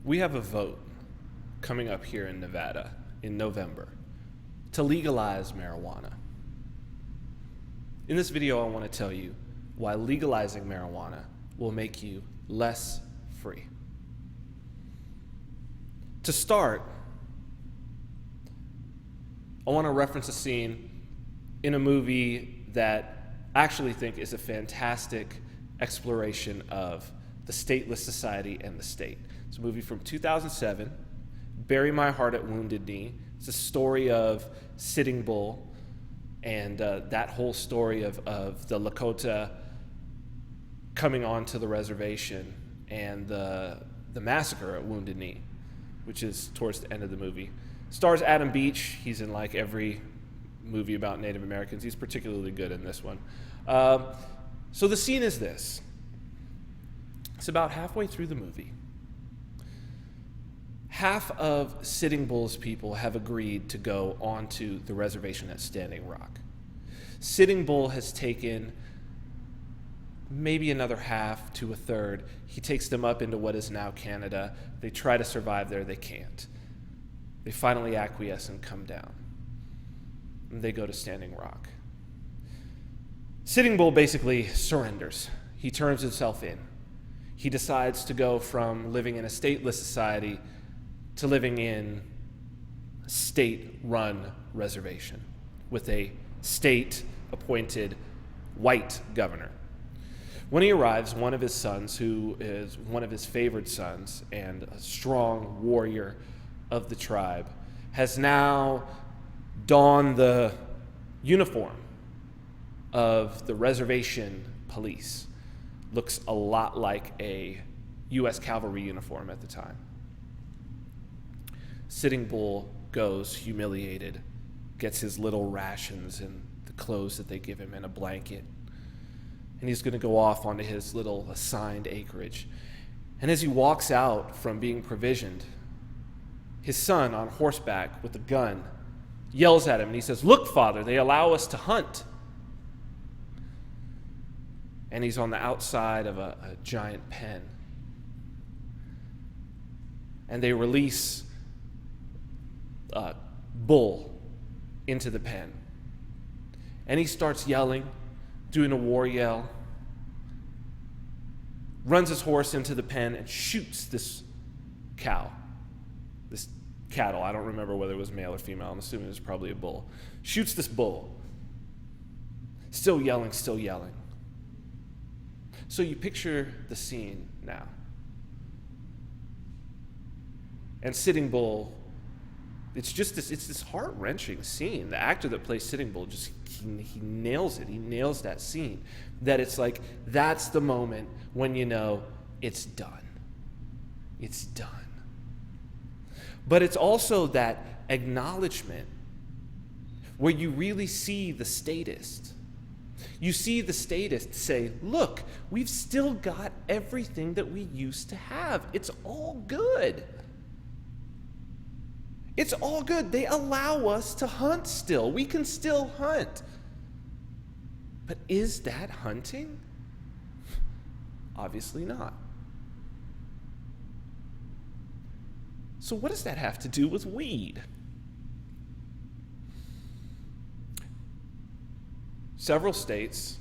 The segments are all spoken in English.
We have a vote coming up here in Nevada in November to legalize marijuana. In this video, I want to tell you why legalizing marijuana will make you less free. To start, I want to reference a scene in a movie that I actually think is a fantastic exploration of the stateless society and the state. It's a movie from 2007, Bury My Heart at Wounded Knee. It's a story of Sitting Bull and that whole story of the Lakota coming onto the reservation and the massacre at Wounded Knee, which is towards the end of the movie. Stars Adam Beach. He's in like every movie about Native Americans. He's particularly good in this one. So the scene is this. It's about halfway through the movie. Half of Sitting Bull's people have agreed to go onto the reservation at Standing Rock. Sitting Bull has taken maybe another half to a third. He takes them up into what is now Canada. They try to survive there. They can't. They finally acquiesce and come down. And they go to Standing Rock. Sitting Bull basically surrenders. He turns himself in. He decides to go from living in a stateless society to living in a state-run reservation with a state-appointed white governor. When he arrives, one of his sons, who is one of his favored sons and a strong warrior of the tribe, has now donned the uniform of the reservation police. Looks a lot like a U.S. cavalry uniform at the time. Sitting Bull goes humiliated, gets his little rations and the clothes that they give him and a blanket. And he's going to go off onto his little assigned acreage. And as he walks out from being provisioned, his son on horseback with a gun yells at him and he says, "Look, Father, they allow us to hunt." And he's on the outside of a giant pen. And they release a bull into the pen. And he starts yelling, doing a war yell, runs his horse into the pen and shoots this cow, this cattle. I don't remember whether it was male or female. I'm assuming it was probably a bull. Shoots this bull. Still yelling, still yelling. So you picture the scene now. And Sitting Bull, it's this heart-wrenching scene. The actor that plays Sitting Bull he nails it. He nails that scene. That it's like, that's the moment when you know it's done. It's done. But it's also that acknowledgement where you really see the statist. You see the statist say, look, we've still got everything that we used to have. It's all good. It's all good. They allow us to hunt still. We can still hunt. But is that hunting? Obviously not. So what does that have to do with weed? Several states,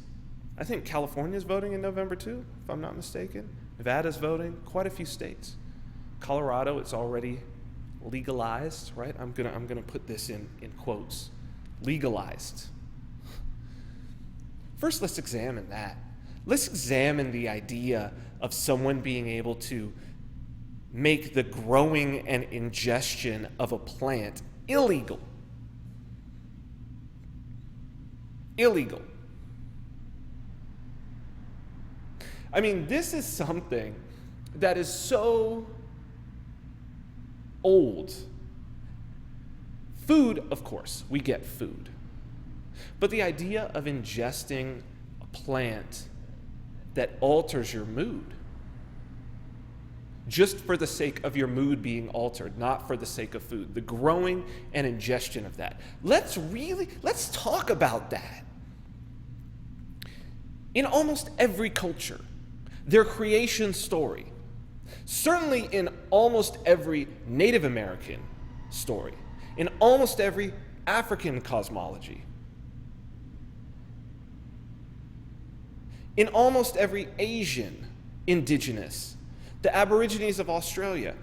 I think California's voting in November too, if I'm not mistaken. Nevada's voting, quite a few states. Colorado, it's already legalized, right? I'm gonna put this in quotes. Legalized. First, let's examine that. Let's examine the idea of someone being able to make the growing and ingestion of a plant illegal. Illegal. I mean, this is something that is so old. Food, of course, we get food. But the idea of ingesting a plant that alters your mood, just for the sake of your mood being altered, not for the sake of food, the growing and ingestion of that. Let's talk about that. In almost every culture, their creation story Certainly in almost every Native American story, in almost every African cosmology, in almost every Asian indigenous, the Aborigines of Australia.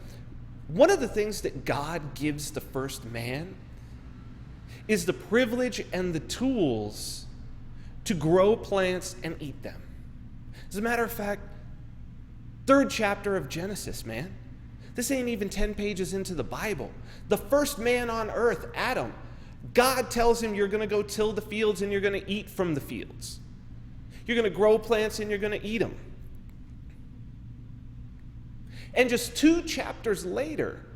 One of the things that God gives the first man is the privilege and the tools to grow plants and eat them. As a matter of fact, 3rd chapter of Genesis, man. This ain't even 10 pages into the Bible. The first man on earth, Adam, God tells him you're going to go till the fields and you're going to eat from the fields. You're going to grow plants and you're going to eat them. And just 2 chapters later,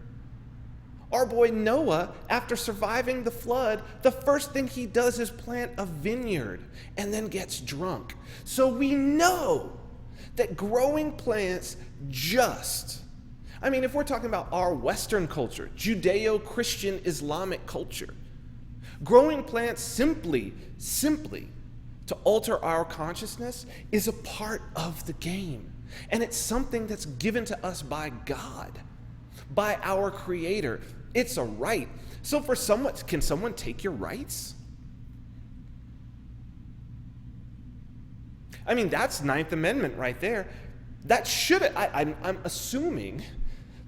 our boy Noah, after surviving the flood, the first thing he does is plant a vineyard and then gets drunk. So we know that growing plants if we're talking about our Western culture, Judeo-Christian Islamic culture, growing plants simply to alter our consciousness is a part of the game. And it's something that's given to us by God, by our Creator. It's a right. So can someone take your rights? That's 9th Amendment right there. That I'm assuming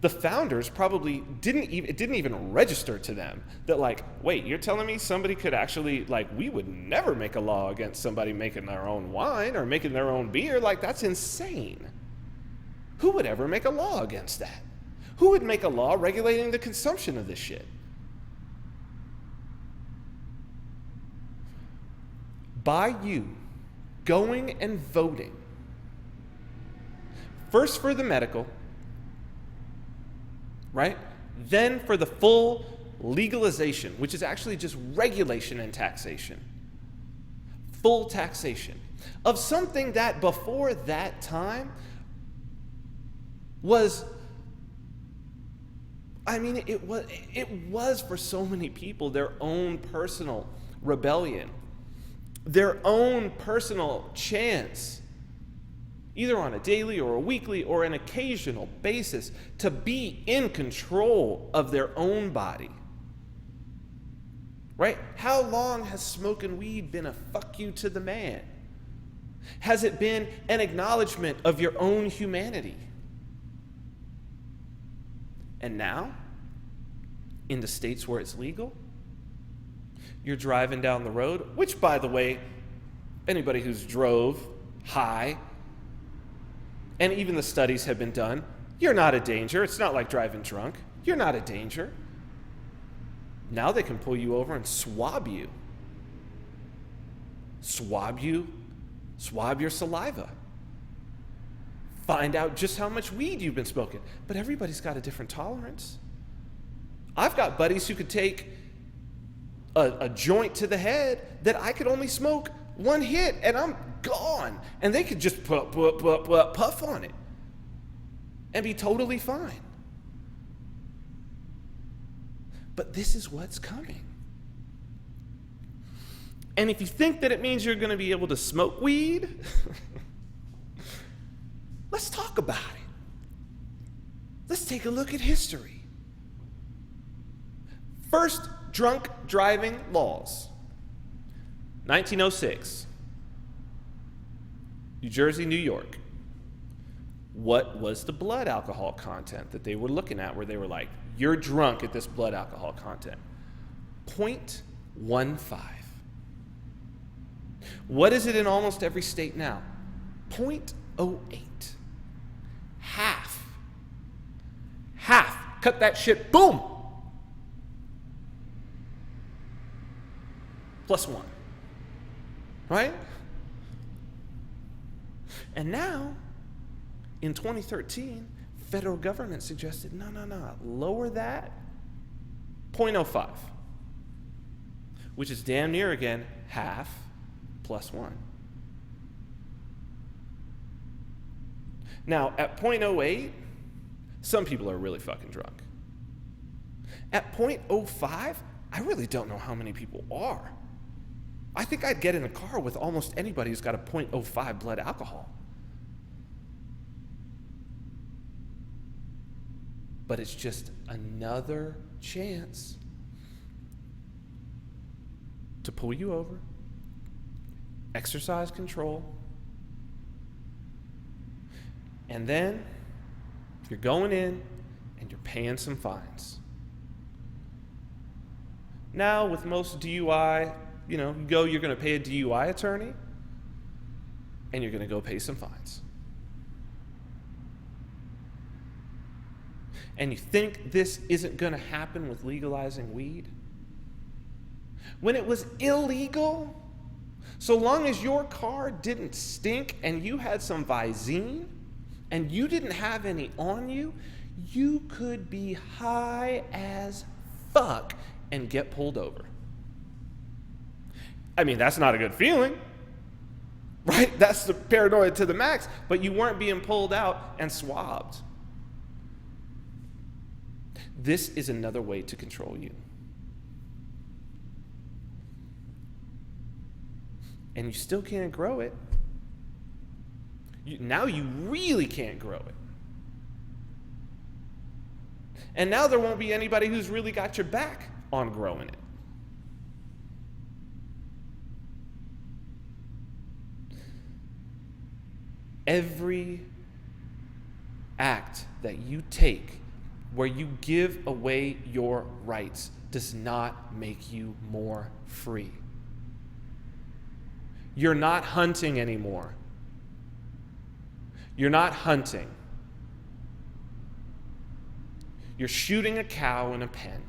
the founders probably it didn't even register to them that wait, you're telling me somebody could actually, we would never make a law against somebody making their own wine or making their own beer. That's insane. Who would ever make a law against that? Who would make a law regulating the consumption of this shit? By you going and voting, first for the medical, right? Then for the full legalization, which is actually just regulation and taxation. Full taxation of something that before that time was, it was for so many people their own personal rebellion, their own personal chance, either on a daily or a weekly or an occasional basis, to be in control of their own body. Right? How long has smoking weed been a fuck you to the man? Has it been an acknowledgement of your own humanity? And now, in the states where it's legal, you're driving down the road, which, by the way, anybody who's drove high, and even the studies have been done, you're not a danger. It's not like driving drunk. You're not a danger. Now they can pull you over and swab you. Swab your saliva. Find out just how much weed you've been smoking. But everybody's got a different tolerance. I've got buddies who could take a joint to the head that I could only smoke 1 hit and I'm gone. And they could just puff on it and be totally fine. But this is what's coming. And if you think that it means you're going to be able to smoke weed, let's talk about it. Let's take a look at history. First drunk driving laws. 1906. New Jersey, New York. What was the blood alcohol content that they were looking at where they were like, you're drunk at this blood alcohol content? 0.15. What is it in almost every state now? 0.08. Half. Cut that shit, boom! +1. Right? And now, in 2013, federal government suggested, no, lower that, 0.05, which is damn near, again, half +1. Now, at 0.08, some people are really fucking drunk. At 0.05, I really don't know how many people are. I think I'd get in a car with almost anybody who's got a 0.05 blood alcohol. but it's just another chance to pull you over, exercise control, and then you're going in and you're paying some fines. Now, with most DUI, you're going to pay a DUI attorney, and you're going to go pay some fines. And you think this isn't going to happen with legalizing weed? When it was illegal, so long as your car didn't stink and you had some Visine and you didn't have any on you, you could be high as fuck and get pulled over. I mean, that's not a good feeling, right? That's the paranoia to the max, but you weren't being pulled out and swabbed. This is another way to control you. And you still can't grow it. Now you really can't grow it. And now there won't be anybody who's really got your back on growing it. Every act that you take where you give away your rights does not make you more free. You're not hunting anymore. You're not hunting. You're shooting a cow in a pen.